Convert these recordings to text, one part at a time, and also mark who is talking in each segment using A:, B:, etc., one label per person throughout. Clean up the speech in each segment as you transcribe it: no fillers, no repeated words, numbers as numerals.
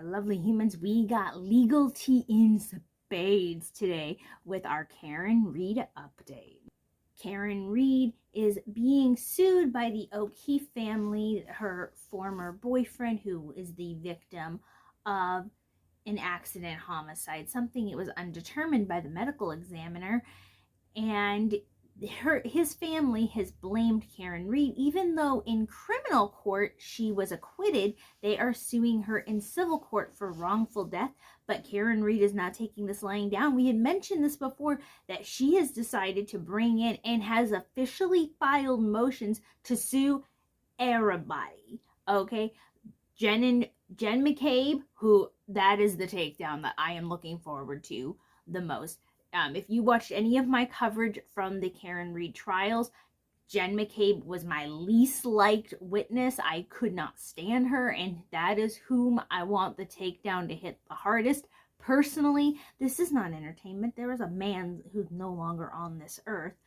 A: Lovely humans, we got legal tea in spades today with our Karen Reed update. Karen Reed is being sued by the O'Keefe family, her former boyfriend, who is the victim of an accident homicide, something it was undetermined by the medical examiner. And his family has blamed Karen Reed, even though in criminal court she was acquitted. They are suing her in civil court for wrongful death, but Karen Reed is not taking this lying down. We had mentioned this before, that she has decided to bring in and has officially filed motions to sue everybody. Okay, Jen McCabe, who that is the takedown that I am looking forward to the most. If you watched any of my coverage from the Karen Reed trials, Jen McCabe was my least liked witness. I could not stand her, and that is whom I want the takedown to hit the hardest. Personally, this is not entertainment. There is a man who's no longer on this earth,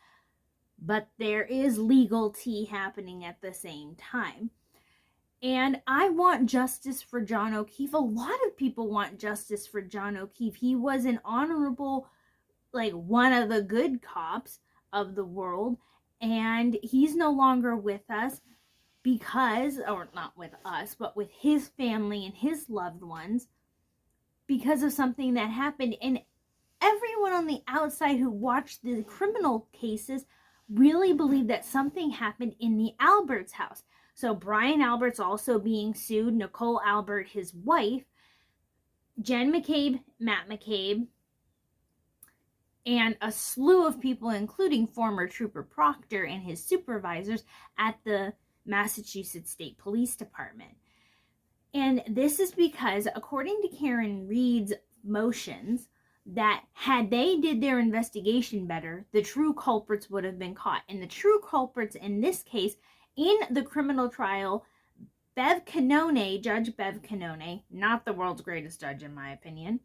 A: but there is legal tea happening at the same time. And I want justice for John O'Keefe. A lot of people want justice for John O'Keefe. He was an honorable, one of the good cops of the world, and he's no longer with us because, or not with us, but with his family and his loved ones, because of something that happened. And everyone on the outside who watched the criminal cases really believed that something happened in the Alberts house. So Brian Albert's also being sued, Nicole Albert, his wife, Jen McCabe, Matt McCabe, and a slew of people, including former Trooper Proctor and his supervisors at the Massachusetts State Police Department. And this is because, according to Karen Reed's motions, that had they did their investigation better, the true culprits would have been caught. And the true culprits in this case, in the criminal trial, Judge Bev Cannone, not the world's greatest judge in my opinion,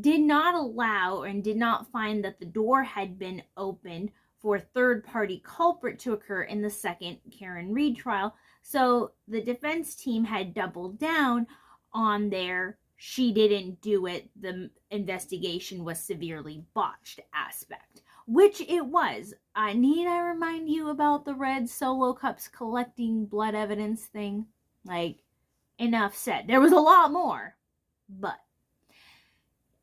A: did not allow and did not find that the door had been opened for third-party culprit to occur in the second Karen Reed trial. So the defense team had doubled down on their she didn't do it, the investigation was severely botched aspect, which it was. Need I remind you about the red Solo cups collecting blood evidence thing? Enough said. There was a lot more, but.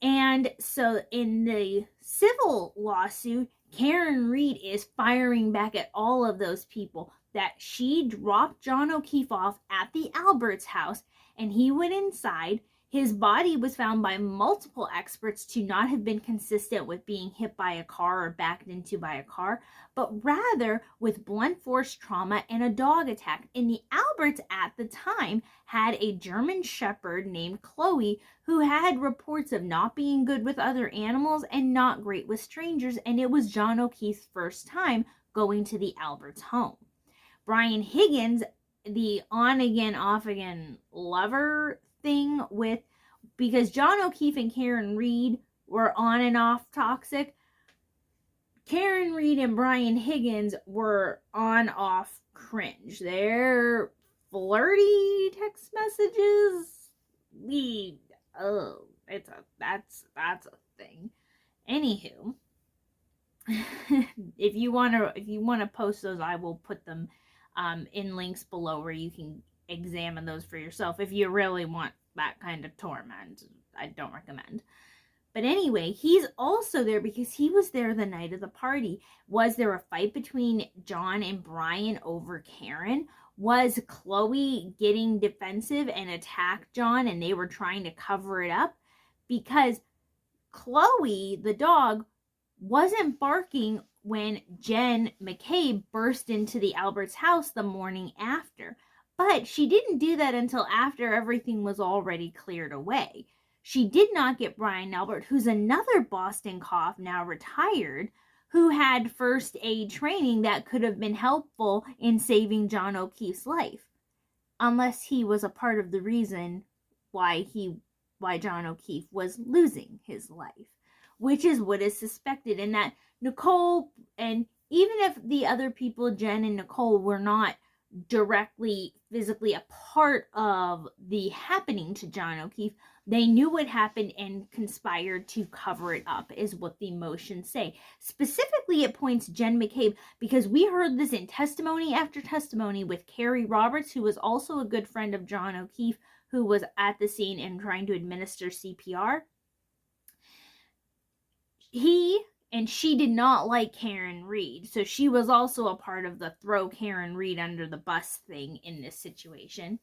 A: And so in the civil lawsuit, Karen Reed is firing back at all of those people that she dropped John O'Keefe off at the Alberts house, and he went inside. His body was found by multiple experts to not have been consistent with being hit by a car or backed into by a car, but rather with blunt force trauma and a dog attack. And the Alberts at the time had a German Shepherd named Chloe who had reports of not being good with other animals and not great with strangers, and it was John O'Keefe's first time going to the Alberts home. Brian Higgins, the on-again, off-again lover thing because John O'Keefe and Karen Reed were on and off toxic. Karen Reed and Brian Higgins were on-off cringe. They're flirty text messages. That's a thing. Anywho, if you wanna post those, I will put them in links below where you can examine those for yourself if you really want that kind of torment. I don't recommend. But anyway, he's also there because he was there the night of the party. Was there a fight between John and Brian over Karen? Was Chloe getting defensive and attacked John and they were trying to cover it up? Because Chloe, the dog, wasn't barking when Jen McCabe burst into the Alberts house the morning after. But she didn't do that until after everything was already cleared away. She did not get Brian Albert, who's another Boston cop, now retired, who had first aid training that could have been helpful in saving John O'Keefe's life. Unless he was a part of the reason why John O'Keefe was losing his life, which is what is suspected. And that Nicole, and even if the other people, Jen and Nicole, were not directly physically a part of the happening to John O'Keefe. They knew what happened and conspired to cover it up, is what the motions say. Specifically, it points Jen McCabe, because we heard this in testimony after testimony with Carrie Roberts, who was also a good friend of John O'Keefe, who was at the scene and trying to administer CPR. He and she did not like Karen Reed, so she was also a part of the throw Karen Reed under the bus thing in this situation.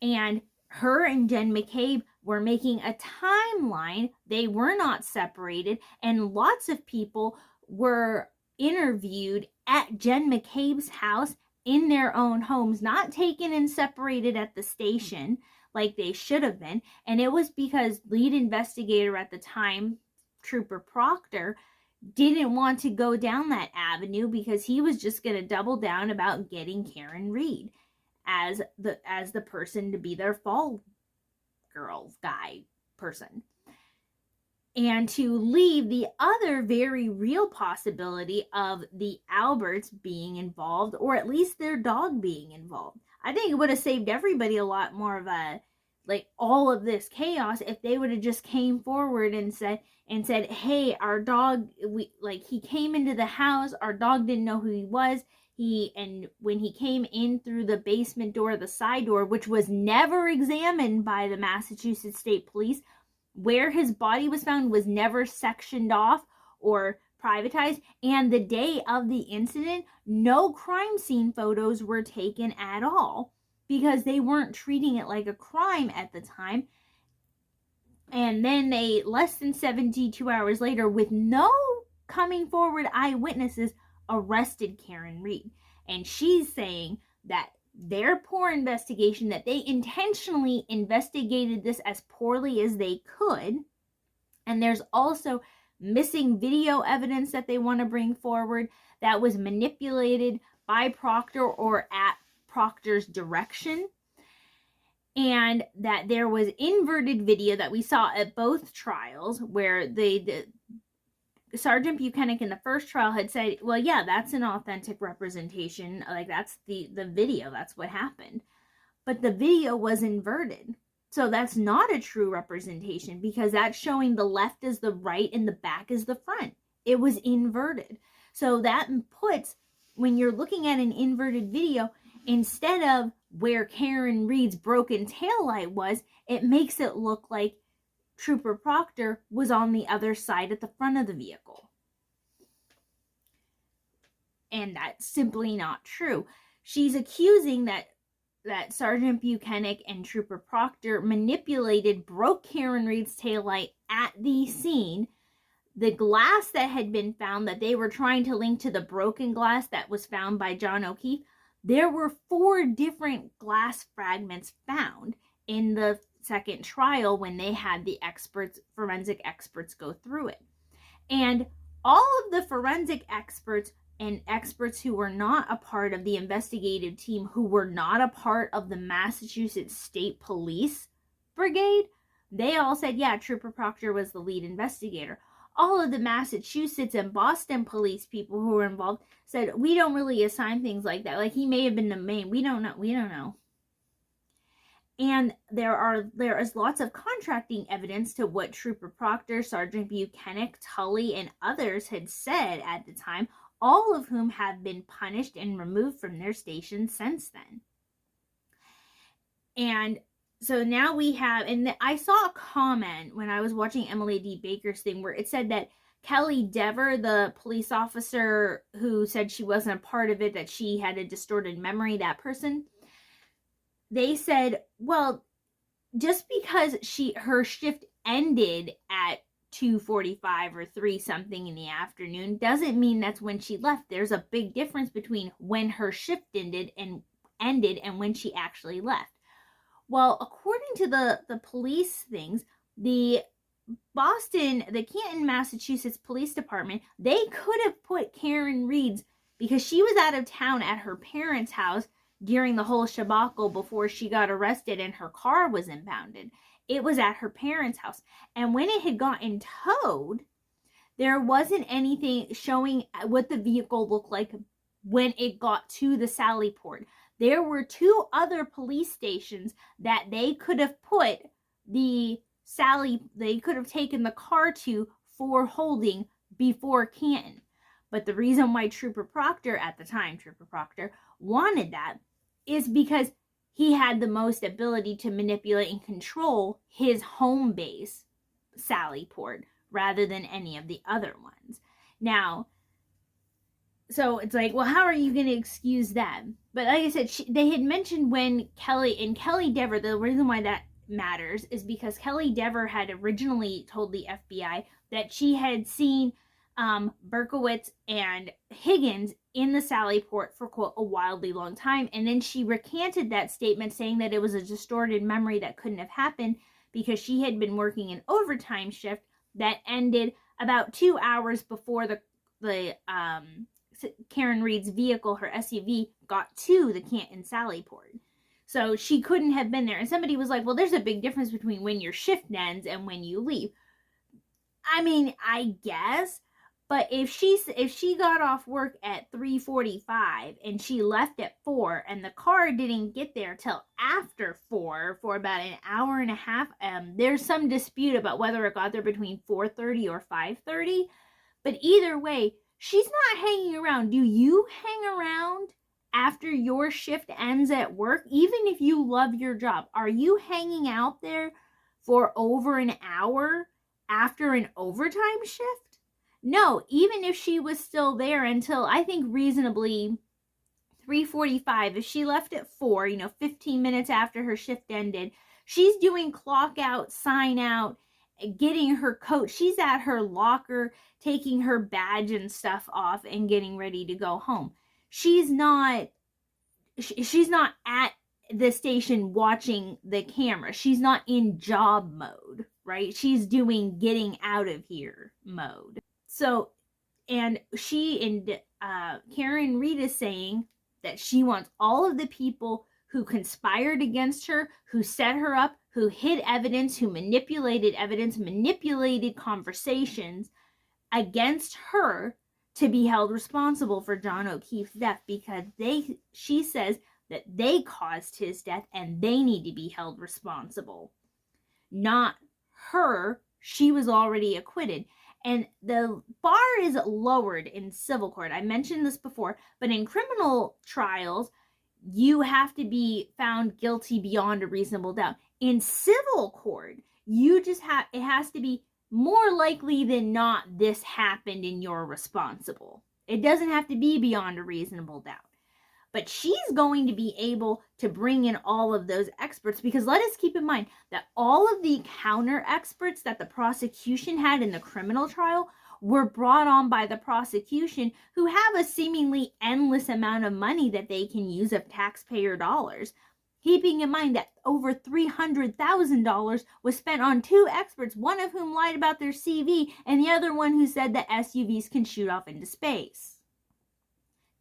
A: And her and Jen McCabe were making a timeline. They were not separated, and lots of people were interviewed at Jen McCabe's house in their own homes, not taken and separated at the station like they should have been. And it was because lead investigator at the time, Trooper Proctor, didn't want to go down that avenue because he was just going to double down about getting Karen Reed as the person to be their fall girl guy person, and to leave the other very real possibility of the Alberts being involved, or at least their dog being involved. I think it would have saved everybody a lot more of a, like, all of this chaos if they would have just came forward and said, hey, our dog, he came into the house, our dog didn't know who he was, and when he came in through the basement door, the side door, which was never examined by the Massachusetts State Police, where his body was found was never sectioned off or privatized, and the day of the incident, no crime scene photos were taken at all, because they weren't treating it like a crime at the time. And then they, less than 72 hours later, with no coming forward eyewitnesses, arrested Karen Reed. And she's saying that their poor investigation, that they intentionally investigated this as poorly as they could. And there's also missing video evidence that they want to bring forward that was manipulated by Proctor or at Proctor's direction. And that there was inverted video that we saw at both trials, where Sergeant Buchanan in the first trial had said, well, yeah, that's an authentic representation. Like, that's the video. That's what happened. But the video was inverted. So that's not a true representation, because that's showing the left is the right and the back is the front. It was inverted. So that puts, when you're looking at an inverted video, instead of where Karen Reed's broken taillight was, it makes it look like Trooper Proctor was on the other side at the front of the vehicle. And that's simply not true. She's accusing that Sergeant Buchanan and Trooper Proctor broke Karen Reed's taillight at the scene. The glass that had been found, that they were trying to link to the broken glass that was found by John O'Keefe, there were 4 different glass fragments found in the second trial when they had the forensic experts go through it. And all of the forensic experts and experts who were not a part of the investigative team, who were not a part of the Massachusetts State Police Brigade, they all said, yeah, Trooper Proctor was the lead investigator. All of the Massachusetts and Boston police people who were involved said, we don't really assign things like that. Like, he may have been the main. We don't know. And there is lots of contracting evidence to what Trooper Proctor, Sergeant Buchanan, Tully, and others had said at the time, all of whom have been punished and removed from their stations since then. And so now we have, and I saw a comment when I was watching Emily D. Baker's thing where it said that Kelly Dever, the police officer who said she wasn't a part of it, that she had a distorted memory, that person, they said, well, just because her shift ended at 2:45 or 3 something in the afternoon doesn't mean that's when she left. There's a big difference between when her shift ended and when she actually left. Well, according to the police things, the Canton, Massachusetts Police Department, they could have put Karen Reed's, because she was out of town at her parents' house during the whole shabacle before she got arrested and her car was impounded. It was at her parents' house. And when it had gotten towed, there wasn't anything showing what the vehicle looked like when it got to the Sallyport. there were 2 other police stations that they could have put they could have taken the car to for holding before Canton. But the reason why Trooper Proctor, at the time, Trooper Proctor, wanted that is because he had the most ability to manipulate and control his home base, Sallyport, rather than any of the other ones. Now, so it's like, well, how are you going to excuse that? But like I said, they had mentioned when Kelly Dever, the reason why that matters is because Kelly Dever had originally told the FBI that she had seen Berkowitz and Higgins in the Sallyport for, quote, a wildly long time. And then she recanted that statement, saying that it was a distorted memory that couldn't have happened because she had been working an overtime shift that ended about 2 hours before the Karen Reed's vehicle, her SUV, got to the Canton Sallyport. So she couldn't have been there. And somebody was like, well, there's a big difference between when your shift ends and when you leave. I mean, I guess, but if she got off work at 3:45 and she left at 4 and the car didn't get there till after 4 for about an hour and a half, there's some dispute about whether it got there between 4:30 or 5:30. But either way, she's not hanging around. Do you hang around after your shift ends at work, even if you love your job? Are you hanging out there for over an hour after an overtime shift? No, even if she was still there until, I think, reasonably 3:45, if she left at 4, 15 minutes after her shift ended, she's doing clock out, sign out, getting her coat. She's at her locker, taking her badge and stuff off and getting ready to go home. She's not at the station watching the camera. She's not in job mode, right? She's doing getting out of here mode. So, and Karen Reed is saying that she wants all of the people who conspired against her, who set her up, who hid evidence, who manipulated evidence, manipulated conversations against her to be held responsible for John O'Keefe's death, because she says that they caused his death and they need to be held responsible. Not her. She was already acquitted. And the bar is lowered in civil court. I mentioned this before, but in criminal trials, you have to be found guilty beyond a reasonable doubt. In civil court, it has to be more likely than not this happened and you're responsible. It doesn't have to be beyond a reasonable doubt. But she's going to be able to bring in all of those experts, because let us keep in mind that all of the counter experts that the prosecution had in the criminal trial were brought on by the prosecution, who have a seemingly endless amount of money that they can use of taxpayer dollars. Keeping in mind that over $300,000 was spent on 2 experts, one of whom lied about their CV and the other one who said that SUVs can shoot off into space.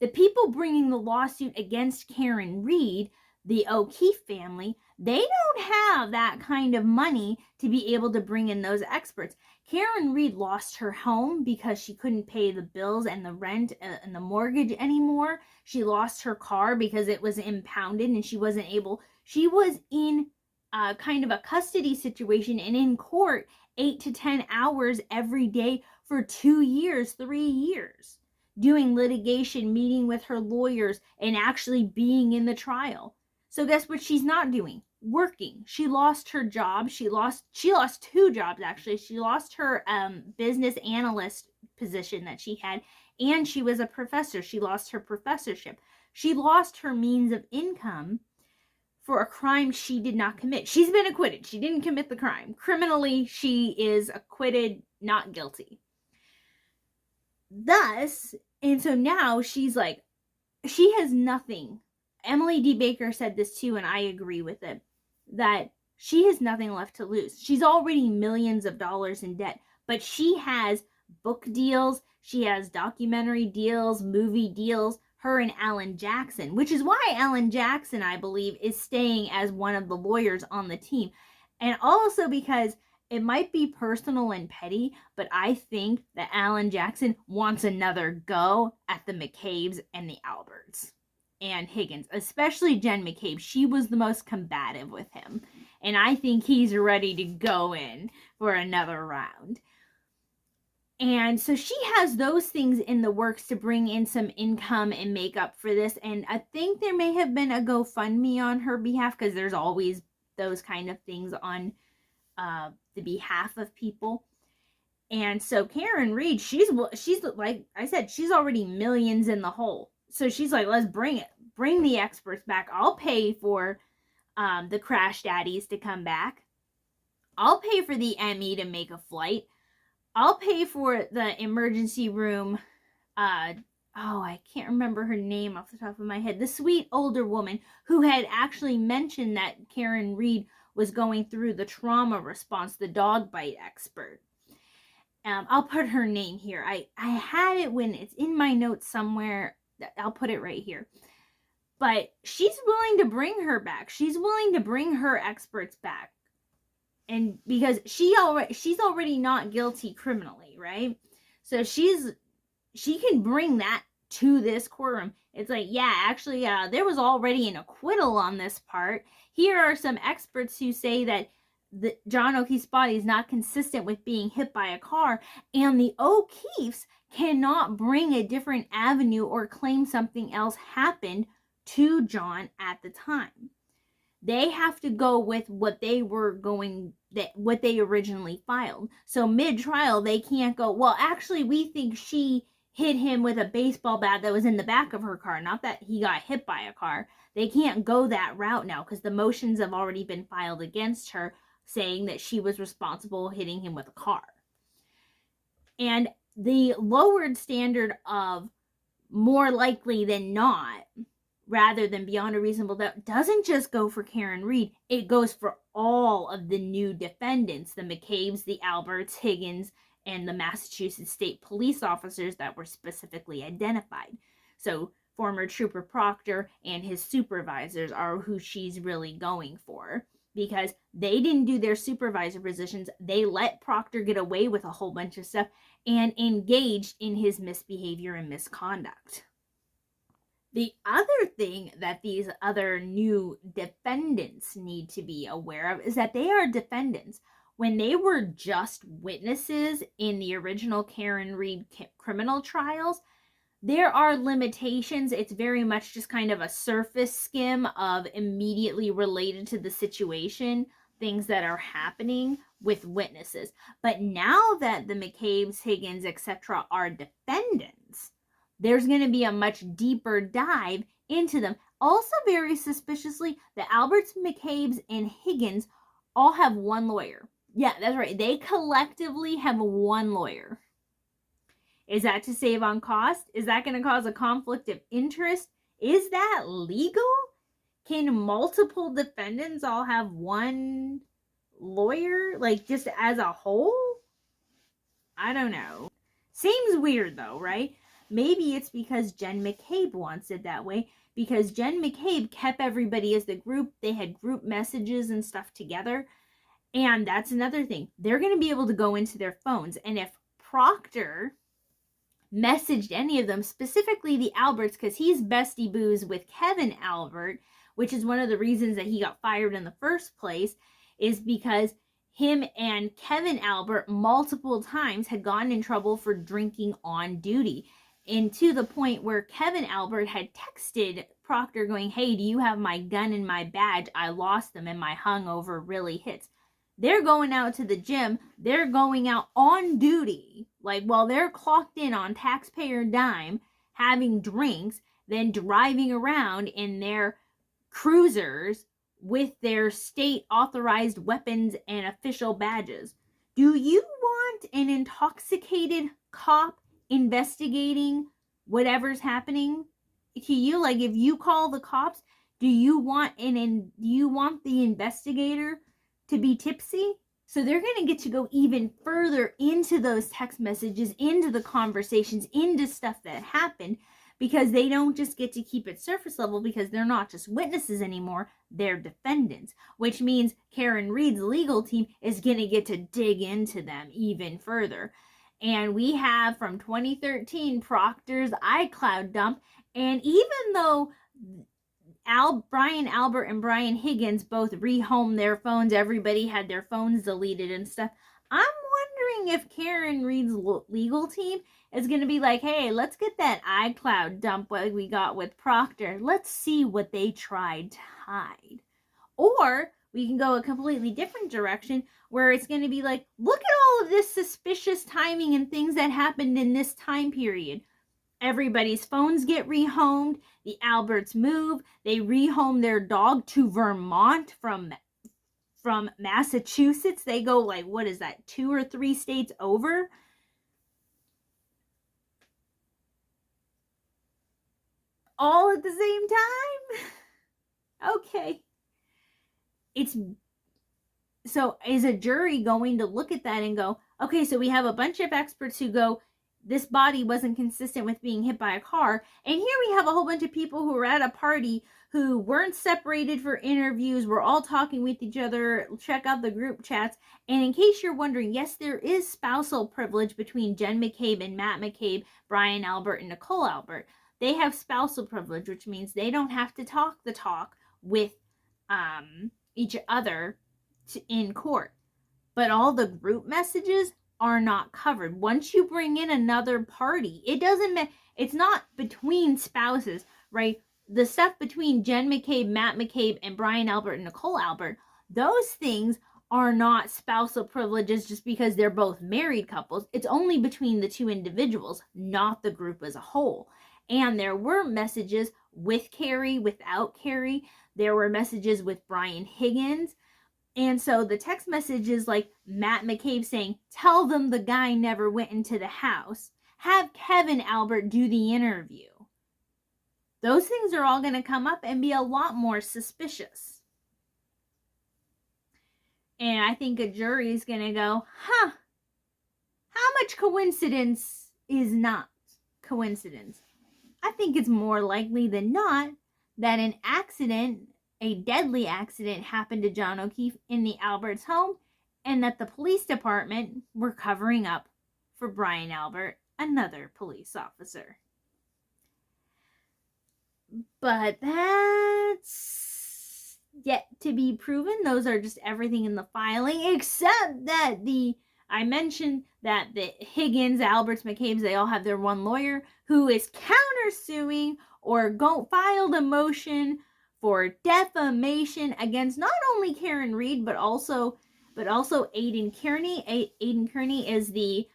A: The people bringing the lawsuit against Karen Reed, the O'Keefe family, they don't have that kind of money to be able to bring in those experts. Karen Reed lost her home because she couldn't pay the bills and the rent and the mortgage anymore. She lost her car because it was impounded and she was in kind of a custody situation and in court 8 to 10 hours every day for 2 years, 3 years. Doing litigation, meeting with her lawyers, and actually being in the trial. So guess what she's not doing? Working. She lost her job. She lost 2 jobs, actually. She lost her business analyst position that she had, and she was a professor. She lost her professorship. She lost her means of income for a crime she did not commit. She's been acquitted. She didn't commit the crime. Criminally, she is acquitted, not guilty. Thus, and so now she's like, she has nothing. Emily D. Baker said this too, and I agree with it, that she has nothing left to lose. She's already millions of dollars in debt, but she has book deals, she has documentary deals, movie deals, her and Alan Jackson, which is why Alan Jackson, I believe, is staying as one of the lawyers on the team. And also because it might be personal and petty, but I think that Alan Jackson wants another go at the McCabes and the Alberts. and Higgins, especially Jen McCabe. She was the most combative with him. And I think he's ready to go in for another round. And so she has those things in the works to bring in some income and make up for this. And I think there may have been a GoFundMe on her behalf, because there's always those kind of things on the behalf of people. And so Karen Reed, she's like I said, she's already millions in the hole. So she's like, let's bring it. Bring the experts back. I'll pay for the crash daddies to come back. I'll pay for the ME to make a flight. I'll pay for the emergency room. I can't remember her name off the top of my head. The sweet older woman who had actually mentioned that Karen Reed was going through the trauma response, the dog bite expert. I'll put her name here. I had it when it's in my notes somewhere. I'll put it right here. But she's willing to bring her back. She's willing to bring her experts back. And because she's already not guilty criminally, right? So she can bring that to this courtroom. It's like, yeah, actually, there was already an acquittal on this part. Here are some experts who say that John O'Keefe's body is not consistent with being hit by a car, and the O'Keefes cannot bring a different avenue or claim something else happened to John at the time. They have to go with what they originally filed. So mid-trial, they can't go, well, actually, we think she hit him with a baseball bat that was in the back of her car, not that he got hit by a car. They can't go that route now because the motions have already been filed against her, saying that she was responsible hitting him with a car. And the lowered standard of more likely than not, rather than beyond a reasonable doubt, doesn't just go for Karen Reed. It goes for all of the new defendants, the McCabes, the Alberts, Higgins, and the Massachusetts State Police officers that were specifically identified. So former Trooper Proctor and his supervisors are who she's really going for, because they didn't do their supervisor positions. They let Proctor get away with a whole bunch of stuff and engaged in his misbehavior and misconduct. The other thing that these other new defendants need to be aware of is that they are defendants. When they were just witnesses in the original Karen Reed criminal trials, there are limitations. It's very much just kind of a surface skim of immediately related to the situation, things that are happening with witnesses. But now that the McCabes, Higgins, etc. are defendants, there's going to be a much deeper dive into them. Also, very suspiciously, the Alberts, McCabes, and Higgins all have one lawyer. Yeah, that's right. They collectively have one lawyer. Is that to save on cost? Is that going to cause a conflict of interest? Is that legal? Can multiple defendants all have one lawyer, like just as a whole? I don't know. Seems weird though, right? Maybe it's because Jen McCabe wants it that way, because Jen McCabe kept everybody as the group. They had group messages and stuff together. And that's another thing. They're going to be able to go into their phones. And if Proctor messaged any of them, specifically the Alberts, because he's bestie boos with Kevin Albert, which is one of the reasons that he got fired in the first place, is because him and Kevin Albert multiple times had gotten in trouble for drinking on duty. And to the point where Kevin Albert had texted Proctor going, hey, do you have my gun and my badge? I lost them and my hungover really hits. They're going out to the gym. They're going out on duty. Like, while they're clocked in on taxpayer dime, having drinks, then driving around in their cruisers with their state authorized weapons and official badges. Do you want an intoxicated cop investigating whatever's happening to you? Like, if you call the cops, do you want the investigator to be tipsy? So they're going to get to go even further into those text messages, into the conversations, into stuff that happened, because they don't just get to keep it surface level, because they're not just witnesses anymore, they're defendants, which means Karen Reed's legal team is going to get to dig into them even further. And we have from 2013 Proctor's iCloud dump, and even though Brian Albert and Brian Higgins both rehomed their phones. Everybody had their phones deleted and stuff. I'm wondering if Karen Reed's legal team is going to be like, hey, let's get that iCloud dump like we got with Proctor. Let's see what they tried to hide. Or we can go a completely different direction where it's going to be like, look at all of this suspicious timing and things that happened in this time period. Everybody's phones get rehomed. The Alberts move. They rehome their dog to Vermont from Massachusetts. They go like, what is that, 2 or 3 states over? All at the same time? Okay. So is a jury going to look at that and go, okay, so we have a bunch of experts who go, this body wasn't consistent with being hit by a car. And here we have a whole bunch of people who were at a party who weren't separated for interviews. We're all talking with each other. Check out the group chats. And in case you're wondering, yes, there is spousal privilege between Jen McCabe and Matt McCabe, Brian Albert and Nicole Albert. They have spousal privilege, which means they don't have to talk the talk with each other in court. But all the group messages are not covered. Once you bring in another party, it's not between spouses, right? The stuff between Jen McCabe, Matt McCabe, and Brian Albert and Nicole Albert, those things are not spousal privileges just because they're both married couples. It's only between the two individuals, not the group as a whole. And there were messages with Carrie, without Carrie. There were messages with Brian Higgins. And so the text message is like Matt McCabe saying, tell them the guy never went into the house. Have Kevin Albert do the interview. Those things are all going to come up and be a lot more suspicious. And I think a jury is going to go, how much coincidence is not coincidence? I think it's more likely than not that an accident, a deadly accident, happened to John O'Keefe in the Alberts' home, and that the police department were covering up for Brian Albert, another police officer. But that's yet to be proven. Those are just everything in the filing, except that I mentioned that the Higgins, Alberts, McCabe's, they all have their one lawyer who is countersuing or filed a motion for defamation against not only Karen Reed, but also Aiden Kearney. Aiden Kearney is the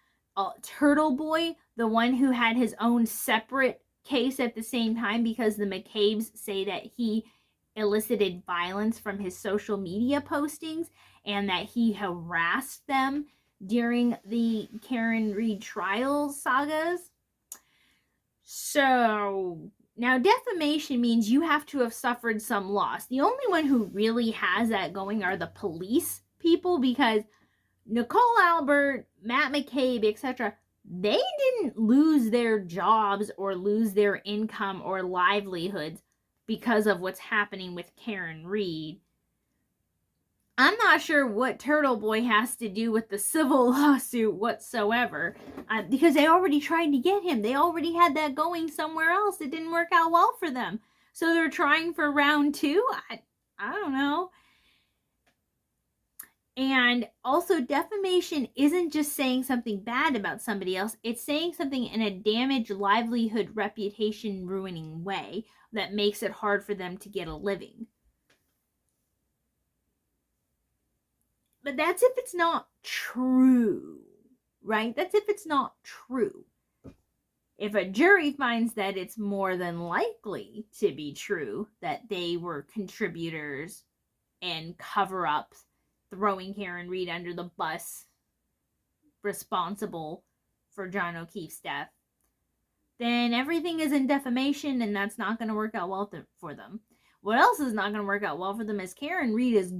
A: turtle boy, the one who had his own separate case at the same time because the McCabes say that he elicited violence from his social media postings and that he harassed them during the Karen Reed trial sagas. So now defamation means you have to have suffered some loss. The only one who really has that going are the police people, because Nicole Albert, Matt McCabe, etc., they didn't lose their jobs or lose their income or livelihoods because of what's happening with Karen Reed. I'm not sure what Turtle Boy has to do with the civil lawsuit whatsoever, because they already tried to get him. They already had that going somewhere else. It didn't work out well for them. So they're trying for round 2? I don't know. And also, defamation isn't just saying something bad about somebody else. It's saying something in a damaged livelihood, reputation ruining way that makes it hard for them to get a living. But that's if it's not true, right? That's if it's not true. If a jury finds that it's more than likely to be true that they were contributors and cover-ups, throwing Karen Reed under the bus, responsible for John O'Keefe's death, then everything is in defamation, and that's not going to work out well for them. What else is not going to work out well for them is Karen Reed is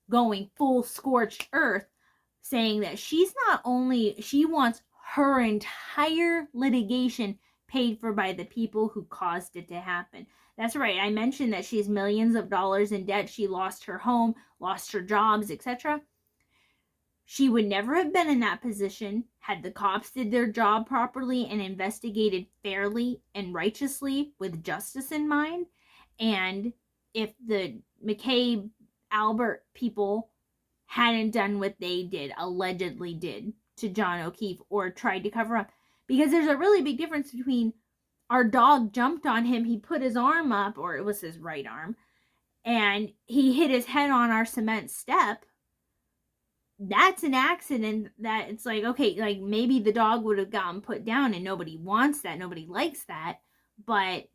A: going full scorched earth, saying that she wants her entire litigation paid for by the people who caused it to happen. That's right, I mentioned that she's millions of dollars in debt. She lost her home, lost her jobs, etc. She would never have been in that position had the cops did their job properly and investigated fairly and righteously with justice in mind. And if the McCabe Albert people hadn't done what they did, allegedly did, to John O'Keefe or tried to cover up. Because there's a really big difference between our dog jumped on him, he put his arm up, or it was his right arm, and he hit his head on our cement step. That's an accident that it's like, okay, like maybe the dog would have gotten put down, and nobody wants that, nobody likes that, but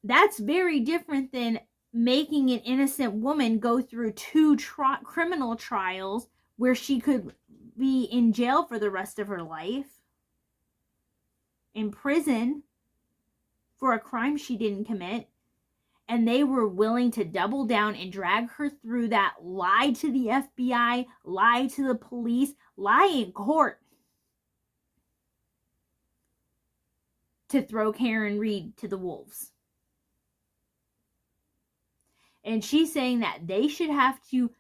A: that's very different than making an innocent woman go through two criminal trials where she could be in jail for the rest of her life, in prison for a crime she didn't commit, and they were willing to double down and drag her through that, lie to the FBI, lie to the police, lie in court to throw Karen Read to the wolves. And she's saying that they should have to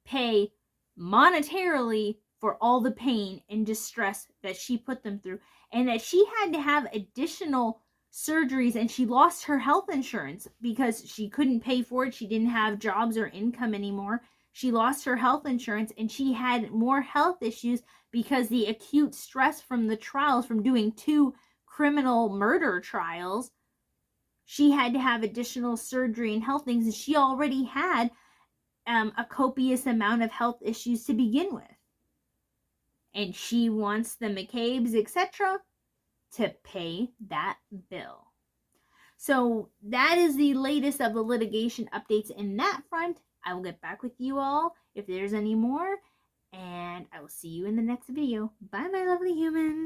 A: pay monetarily for all the pain and distress that she put them through, and that she had to have additional surgeries, and she lost her health insurance because she couldn't pay for it. She didn't have jobs or income anymore. She lost her health insurance, and she had more health issues because the acute stress from the trials, from doing 2 criminal murder trials, she had to have additional surgery and health things, and she already had a copious amount of health issues to begin with. And she wants the McCabes, etc., to pay that bill. So that is the latest of the litigation updates in that front. I will get back with you all if there's any more, and I will see you in the next video. Bye, my lovely humans.